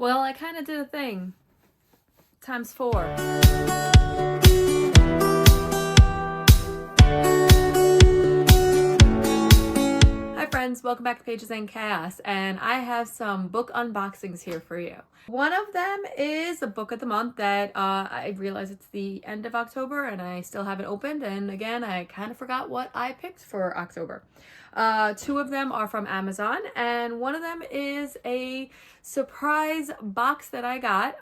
Well, I kind of did a thing. Times 4. Hi friends, welcome back to Pages and Chaos, and I have some book unboxings here for you. One of them is a book of the month that I realize it's the end of October and I still haven't opened, and again, I kind of forgot what I picked for October. 2 of them are from Amazon, and one of them is a surprise box that I got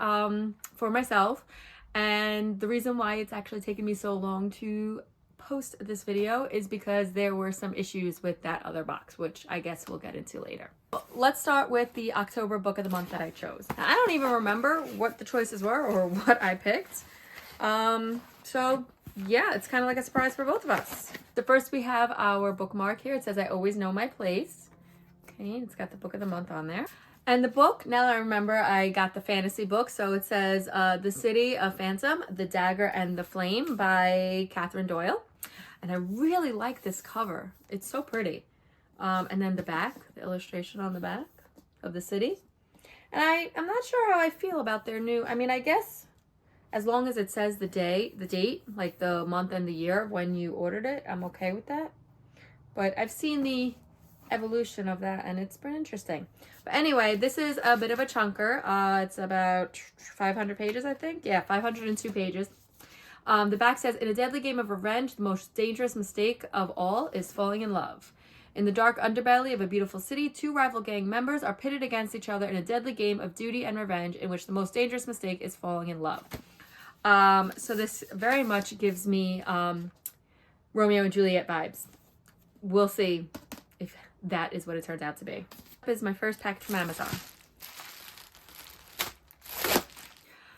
for myself. And the reason why it's actually taken me so long to post this video is because there were some issues with that other box, which I guess we'll get into later. Let's start with the October book of the month that I chose. Now, I don't even remember what the choices were or what I picked. So yeah, it's kind of like a surprise for both of us. So first we have our bookmark here. It says, I always know my place. Okay, it's got the book of the month on there. And the book, now that I remember, I got the fantasy book. So it says The City of Phantom, The Dagger and the Flame by Katherine Doyle. And I really like this cover. It's so pretty. And then the back, the illustration on the back of the city. And I'm not sure how I feel about their new, I mean, I guess as long as it says the date, like the month and the year when you ordered it, I'm okay with that. But I've seen the evolution of that and it's been interesting. But anyway, this is a bit of a chunker. It's about 500 pages, I think. Yeah, 502 pages. The back says, in a deadly game of revenge, the most dangerous mistake of all is falling in love. In the dark underbelly of a beautiful city, 2 rival gang members are pitted against each other in a deadly game of duty and revenge in which the most dangerous mistake is falling in love. So this very much gives me Romeo and Juliet vibes. We'll see if that is what it turns out to be. This is my first package from Amazon.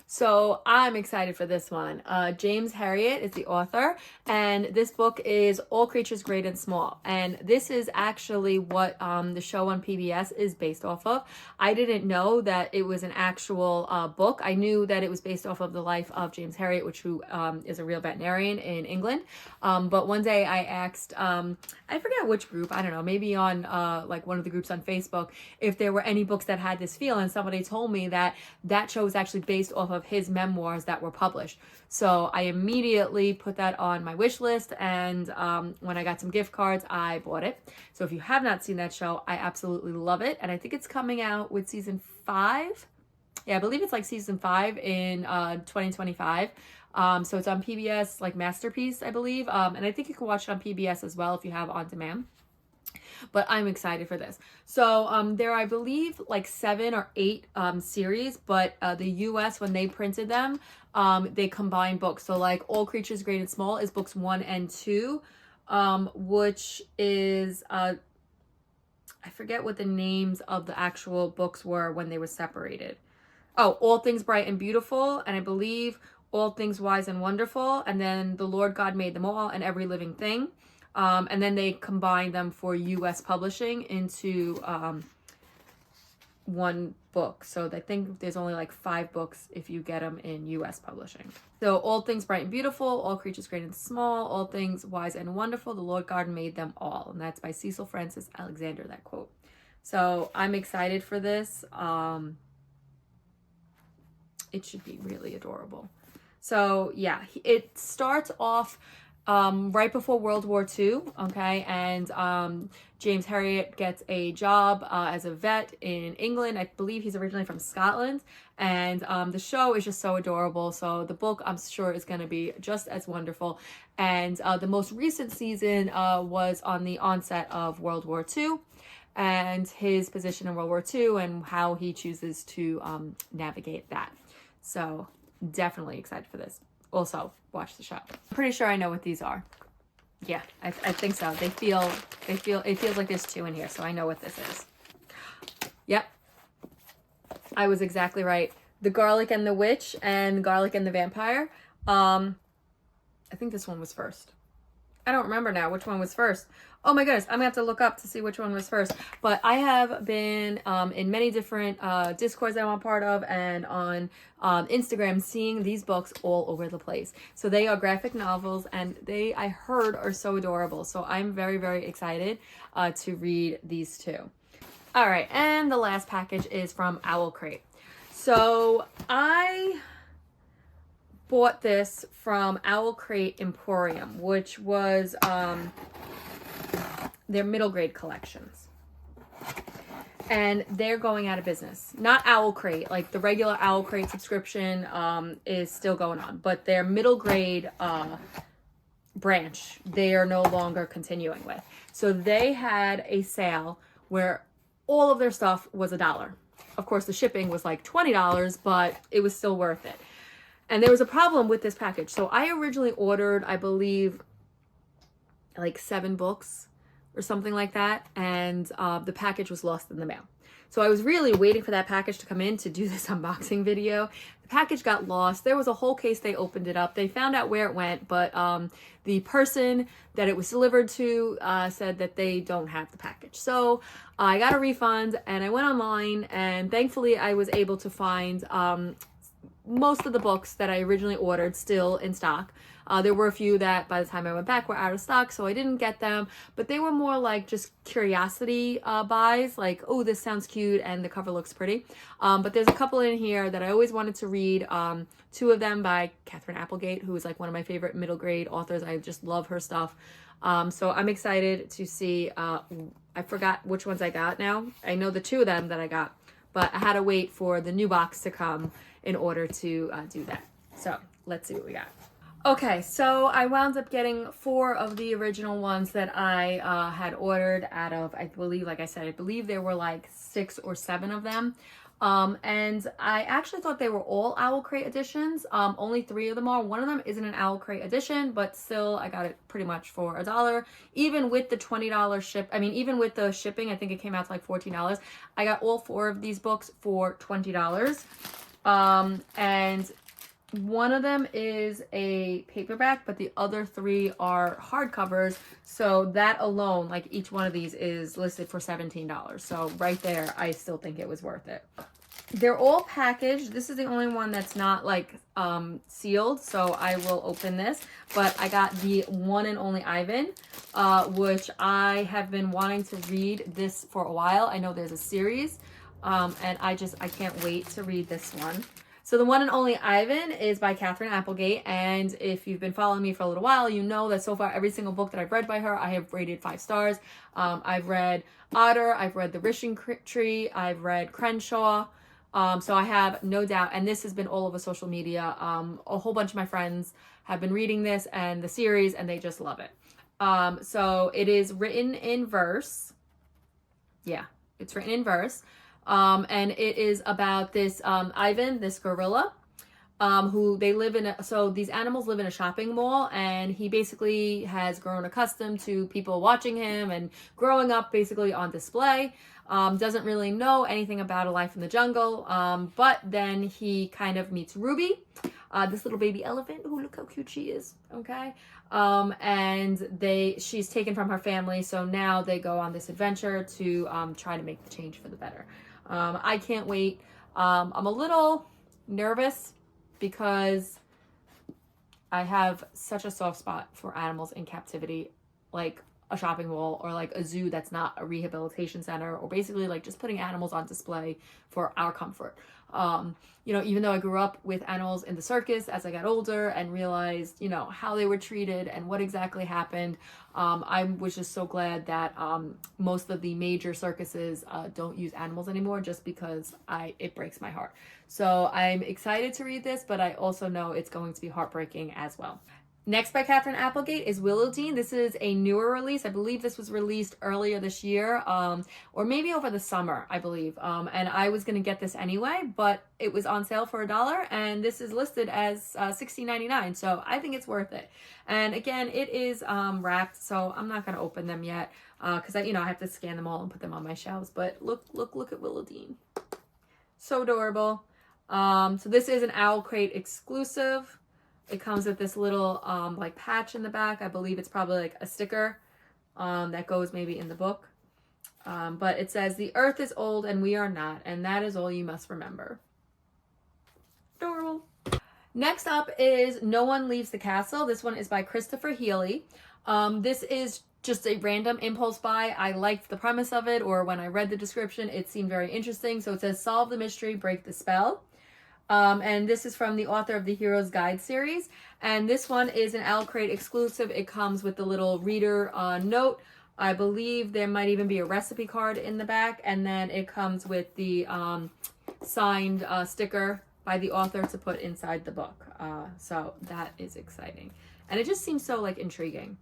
So I'm excited for this one. James Herriot is the author, and this book is All Creatures Great and Small. And this is actually what the show on PBS is based off of. I didn't know that it was an actual book. I knew that it was based off of the life of James Herriot, who is a real veterinarian in England. But one day I asked, I forget which group, I don't know, maybe on like one of the groups on Facebook, if there were any books that had this feel, and somebody told me that that show was actually based off of his memoirs that were published. So I immediately put that on my wish list, and when I got some gift cards, I bought it. So if you have not seen that show, I absolutely love it, and I think it's coming out with season 5. Yeah, I believe it's like season 5 in 2025. So it's on PBS, like Masterpiece, I believe, and I think you can watch it on PBS as well if you have on demand. But I'm excited for this. So there are, I believe, like 7 or 8 series, but the US, when they printed them, they combined books. So like All Creatures Great and Small is books 1 and 2, which is, I forget what the names of the actual books were when they were separated. Oh, All Things Bright and Beautiful, and I believe All Things Wise and Wonderful, and then The Lord God Made Them All and Every Living Thing. And then they combined them for U.S. publishing into one book. So I think there's only like 5 books if you get them in U.S. publishing. So All Things Bright and Beautiful, All Creatures Great and Small, All Things Wise and Wonderful, The Lord God Made Them All. And that's by Cecil Francis Alexander, that quote. So I'm excited for this. It should be really adorable. So yeah, it starts off right before World War II, okay, and James Herriot gets a job as a vet in England. I believe he's originally from Scotland, and the show is just so adorable. So the book, I'm sure, is going to be just as wonderful. And the most recent season was on the onset of World War II, and his position in World War II and how he chooses to navigate that. So definitely excited for this. Also, watch the show. I'm pretty sure I know what these are. Yeah, I think so. It feels like there's 2 in here, so I know what this is. Yep. I was exactly right. The Garlic and the Witch and Garlic and the Vampire. I think this one was first. I don't remember now which one was first. Oh my goodness, I'm gonna have to look up to see which one was first. But I have been in many different Discords that I'm a part of and on Instagram seeing these books all over the place. So they are graphic novels and they, I heard, are so adorable. So I'm very, very excited to read these 2. All right, and the last package is from OwlCrate. So I bought this from OwlCrate Emporium, which was their middle grade collections. And they're going out of business. Not OwlCrate, like the regular OwlCrate subscription is still going on, but their middle grade branch, they are no longer continuing with. So they had a sale where all of their stuff was $1. Of course, the shipping was like $20, but it was still worth it. And there was a problem with this package. So I originally ordered, I believe, like 7 books or something like that, and the package was lost in the mail. So I was really waiting for that package to come in to do this unboxing video. The package got lost. There was a whole case. They opened it up. They found out where it went, but the person that it was delivered to said that they don't have the package. So I got a refund, and I went online, and thankfully I was able to find most of the books that I originally ordered still in stock. There were a few that by the time I went back were out of stock, so I didn't get them, but they were more like just curiosity buys, like, oh, this sounds cute and the cover looks pretty. But there's a couple in here that I always wanted to read. 2 of them by Katherine Applegate, who is like one of my favorite middle grade authors. I just love her stuff. So I'm excited to see, I forgot which ones I got now. I know the 2 of them that I got, but I had to wait for the new box to come in order to do that. So let's see what we got. Okay, so I wound up getting 4 of the original ones that I had ordered out of, I believe, like I said, I believe there were like 6 or 7 of them. And I actually thought they were all OwlCrate editions. Only 3 of them are. One of them isn't an OwlCrate edition, but still I got it pretty much for $1. Even with the $20 even with the shipping, I think it came out to like $14. I got all 4 of these books for $20. And one of them is a paperback, but the other 3 are hardcovers. So that alone, like each one of these is listed for $17. So right there, I still think it was worth it. They're all packaged. This is the only one that's not like sealed. So I will open this, but I got the one and only Ivan, which I have been wanting to read this for a while. I know there's a series, and I can't wait to read this one. So the one and only Ivan is by Katherine Applegate, and if you've been following me for a little while, you know that so far every single book that I've read by her, I have rated 5 stars. I've read Otter, I've read The Wishing Tree, I've read Crenshaw, so I have no doubt, and this has been all over social media. A whole bunch of my friends have been reading this and the series, and they just love it. So it is written in verse. Yeah, it's written in verse. And it is about this Ivan, this gorilla, who they live in so these animals live in a shopping mall, and he basically has grown accustomed to people watching him and growing up basically on display. Doesn't really know anything about a life in the jungle, but then he kind of meets Ruby, this little baby elephant. Oh, look how cute she is. Okay. And she's taken from her family, so now they go on this adventure to try to make the change for the better. I can't wait. I'm a little nervous because I have such a soft spot for animals in captivity, like a shopping mall or like a zoo that's not a rehabilitation center, or basically like just putting animals on display for our comfort. Even though I grew up with animals in the circus, as I got older and realized, how they were treated and what exactly happened, I was just so glad that most of the major circuses don't use animals anymore, just because it breaks my heart. So I'm excited to read this, but I also know it's going to be heartbreaking as well. Next by Katherine Applegate is Willowdeen. This is a newer release. I believe this was released earlier this year, or maybe over the summer, I believe. And I was going to get this anyway, but it was on sale for $1, and this is listed as $16.99. So I think it's worth it. And again, it is wrapped, so I'm not going to open them yet because I have to scan them all and put them on my shelves. But look at Willowdeen. So adorable. So this is an OwlCrate exclusive. It comes with this little like patch in the back. I believe it's probably like a sticker that goes maybe in the book. But it says, "The earth is old and we are not, and that is all you must remember." Adorable. Next up is No One Leaves the Castle. This one is by Christopher Healy. This is just a random impulse buy. I liked the premise of it, or when I read the description, it seemed very interesting. So it says, "Solve the mystery, break the spell." And this is from the author of the Hero's Guide series. And this one is an OwlCrate exclusive. It comes with the little reader note. I believe there might even be a recipe card in the back. And then it comes with the signed sticker by the author to put inside the book. So that is exciting. And it just seems so like intriguing,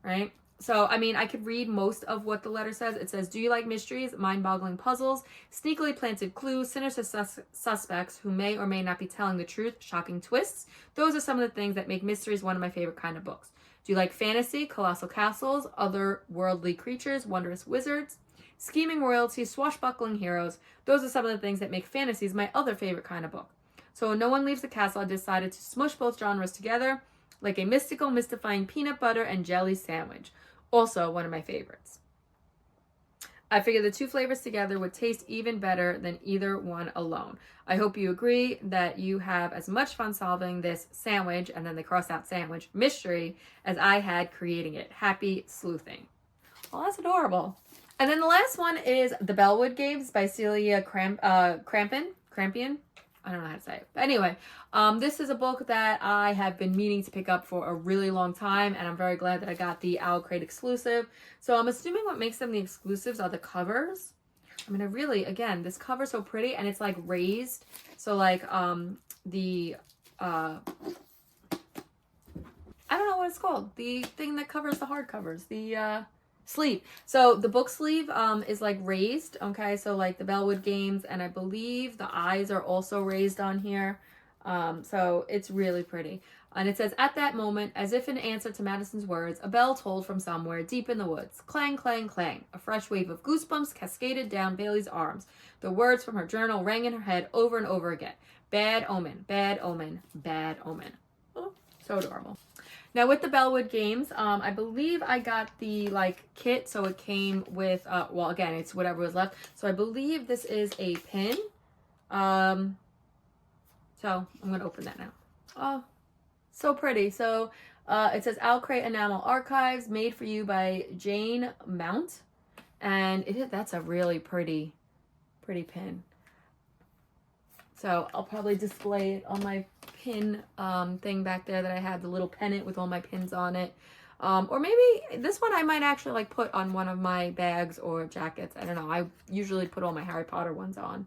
right? So, I mean, I could read most of what the letter says. It says, do you like mysteries, mind-boggling puzzles, sneakily planted clues, sinister suspects who may or may not be telling the truth, shocking twists? Those are some of the things that make mysteries one of my favorite kind of books. Do you like fantasy, colossal castles, otherworldly creatures, wondrous wizards, scheming royalty, swashbuckling heroes? Those are some of the things that make fantasies my other favorite kind of book. So when no one leaves the castle, I decided to smush both genres together like a mystical, mystifying peanut butter and jelly sandwich. Also one of my favorites. I figured the two flavors together would taste even better than either one alone. I hope you agree that you have as much fun solving this sandwich, and then they cross out sandwich, mystery, as I had creating it. Happy sleuthing. Well, that's adorable. And then the last one is The Bellwoods Games by Celia Krampien. I don't know how to say it. But anyway, this is a book that I have been meaning to pick up for a really long time, and I'm very glad that I got the OwlCrate exclusive. So I'm assuming what makes them the exclusives are the covers. I mean, again, this cover's so pretty, and it's like raised. So like I don't know what it's called. The thing that covers the hardcovers. The sleeve. So the book sleeve is like raised, okay? So like the Bellwoods Games, and I believe the eyes are also raised on here. So it's really pretty. And it says, at that moment, as if in answer to Madison's words, a bell tolled from somewhere deep in the woods. Clang, clang, clang. A fresh wave of goosebumps cascaded down Bailey's arms. The words from her journal rang in her head over and over again. Bad omen, bad omen, bad omen. Oh, so adorable. Now with the Bellwoods Games, I believe I got the like kit, so it came with, well again, it's whatever was left. So I believe this is a pin. So I'm gonna open that now. Oh, so pretty. So it says OwlCrate Enamel Archives, made for you by Jane Mount, and that's a really pretty pin. So I'll probably display it on my pin thing back there that I have, the little pennant with all my pins on it. Or maybe this one I might actually like put on one of my bags or jackets. I don't know. I usually put all my Harry Potter ones on,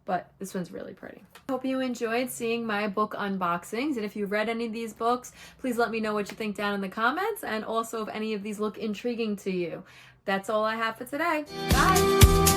but this one's really pretty. I hope you enjoyed seeing my book unboxings. And if you've read any of these books, please let me know what you think down in the comments. And also if any of these look intriguing to you. That's all I have for today. Bye!